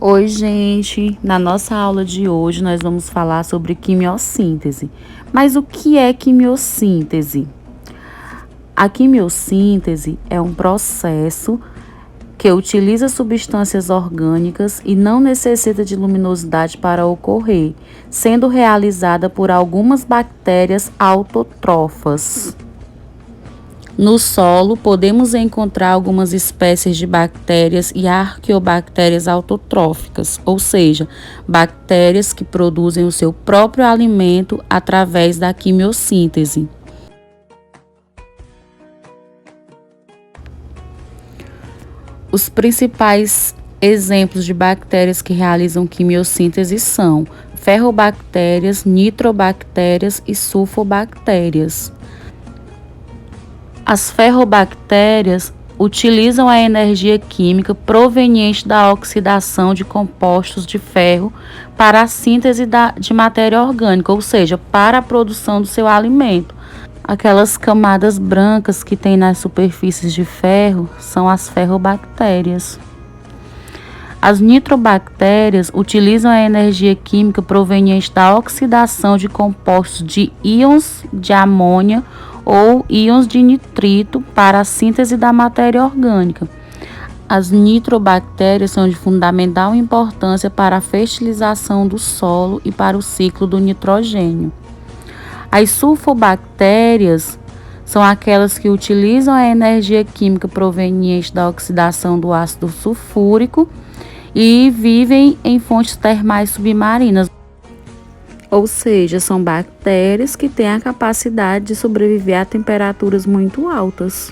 Oi, gente! Na nossa aula de hoje nós vamos falar sobre quimiossíntese. Mas o que é quimiossíntese? A quimiossíntese é um processo que utiliza substâncias orgânicas e não necessita de luminosidade para ocorrer, sendo realizada por algumas bactérias autótrofas. No solo, podemos encontrar algumas espécies de bactérias e arqueobactérias autotróficas, ou seja, bactérias que produzem o seu próprio alimento através da quimiossíntese. Os principais exemplos de bactérias que realizam quimiossíntese são ferrobactérias, nitrobactérias e sulfobactérias. As ferrobactérias utilizam a energia química proveniente da oxidação de compostos de ferro para a síntese de matéria orgânica, ou seja, para a produção do seu alimento. Aquelas camadas brancas que tem nas superfícies de ferro são as ferrobactérias. As nitrobactérias utilizam a energia química proveniente da oxidação de compostos de íons de amônia ou íons de nitrito para a síntese da matéria orgânica. As nitrobactérias são de fundamental importância para a fertilização do solo e para o ciclo do nitrogênio. As sulfobactérias são aquelas que utilizam a energia química proveniente da oxidação do ácido sulfúrico e vivem em fontes termais submarinas. Ou seja, são bactérias que têm a capacidade de sobreviver a temperaturas muito altas.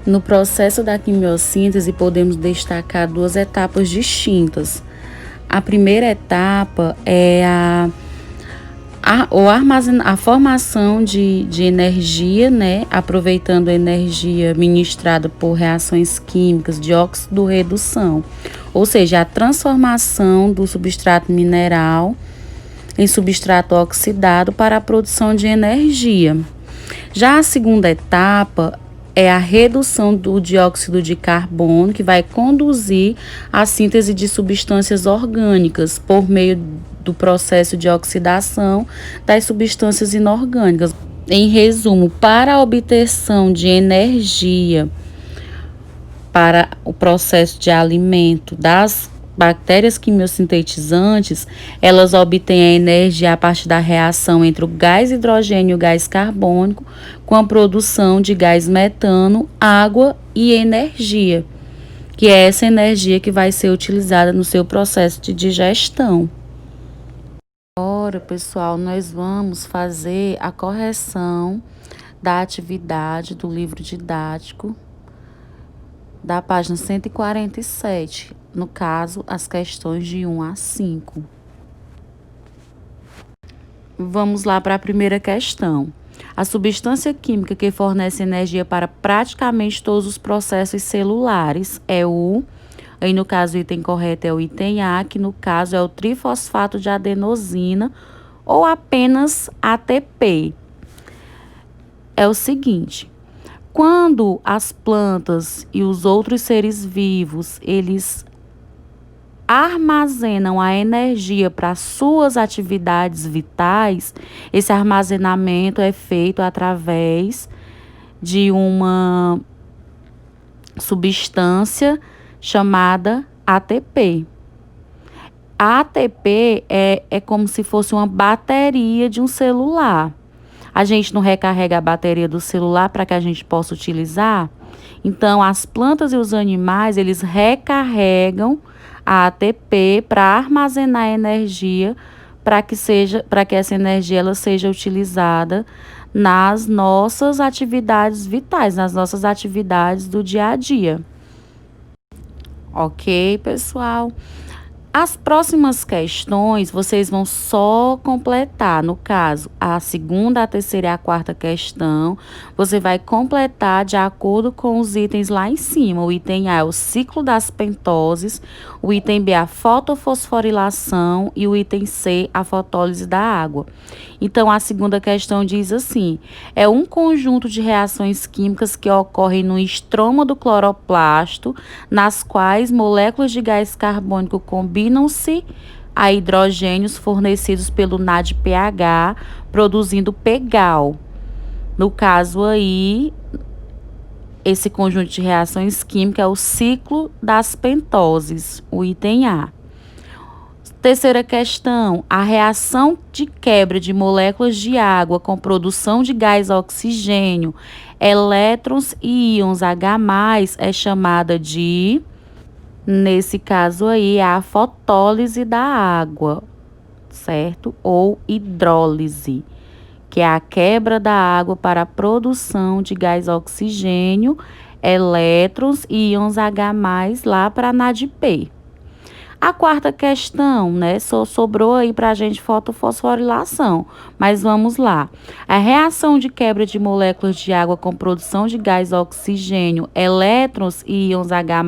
No processo da quimiossíntese, podemos destacar duas etapas distintas. A primeira etapa é a formação de energia, aproveitando a energia ministrada por reações químicas de óxido-redução, ou seja, a transformação do substrato mineral em substrato oxidado para a produção de energia. Já a segunda etapa é a redução do dióxido de carbono, que vai conduzir à síntese de substâncias orgânicas por meio do processo de oxidação das substâncias inorgânicas. Em resumo, para a obtenção de energia para o processo de alimento das bactérias quimiosintetizantes, elas obtêm a energia a partir da reação entre o gás hidrogênio e o gás carbônico, com a produção de gás metano, água e energia, que é essa energia que vai ser utilizada no seu processo de digestão. Agora, pessoal, nós vamos fazer a correção da atividade do livro didático da página 147, no caso, as questões de 1 a 5. Vamos lá para a primeira questão. A substância química que fornece energia para praticamente todos os processos celulares é aí no caso o item correto é o item A, que no caso é o trifosfato de adenosina ou apenas ATP. É o seguinte: quando as plantas e os outros seres vivos, eles armazenam a energia para suas atividades vitais, esse armazenamento é feito através de uma substância chamada ATP. A ATP é como se fosse uma bateria de um celular. A gente não recarrega a bateria do celular para que a gente possa utilizar? Então, as plantas e os animais, eles recarregam a ATP para armazenar energia para que essa energia ela seja utilizada nas nossas atividades vitais, nas nossas atividades do dia a dia. Ok, pessoal? As próximas questões, vocês vão só completar. No caso, a segunda, a terceira e a quarta questão, você vai completar de acordo com os itens lá em cima. O item A é o ciclo das pentoses, o item B a fotofosforilação e o item C a fotólise da água. Então, a segunda questão diz assim: é um conjunto de reações químicas que ocorrem no estroma do cloroplasto, nas quais moléculas de gás carbônico combinam-se a hidrogênios fornecidos pelo NADPH, produzindo PGAL. No caso aí, esse conjunto de reações químicas é o ciclo das pentoses, o item A. Terceira questão, a reação de quebra de moléculas de água com produção de gás oxigênio, elétrons e íons H+, é chamada de, nesse caso aí, a fotólise da água, certo? Ou hidrólise, que é a quebra da água para a produção de gás oxigênio, elétrons e íons H+, lá para a NADP. A quarta questão, né, só sobrou aí para a gente fotofosforilação, mas vamos lá. A reação de quebra de moléculas de água com produção de gás oxigênio, elétrons e íons H+,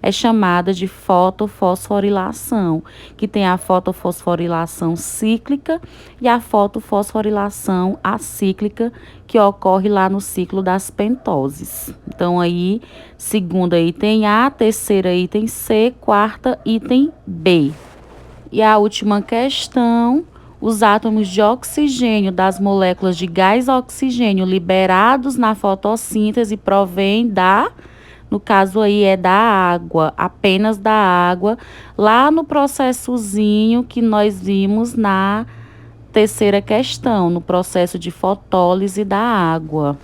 é chamada de fotofosforilação, que tem a fotofosforilação cíclica e a fotofosforilação acíclica, que ocorre lá no ciclo das pentoses. Então, aí, segunda item A, terceira item C, quarta item B. E a última questão, os átomos de oxigênio das moléculas de gás oxigênio liberados na fotossíntese provêm da, no caso aí é da água, apenas da água, lá no processozinho que nós vimos na terceira questão, no processo de fotólise da água.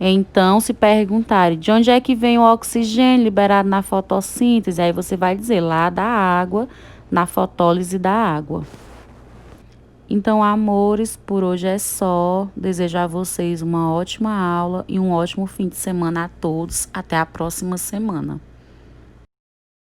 Então, se perguntarem de onde é que vem o oxigênio liberado na fotossíntese, aí você vai dizer lá da água, na fotólise da água. Então, amores, por hoje é só. Desejo a vocês uma ótima aula e um ótimo fim de semana a todos. Até a próxima semana.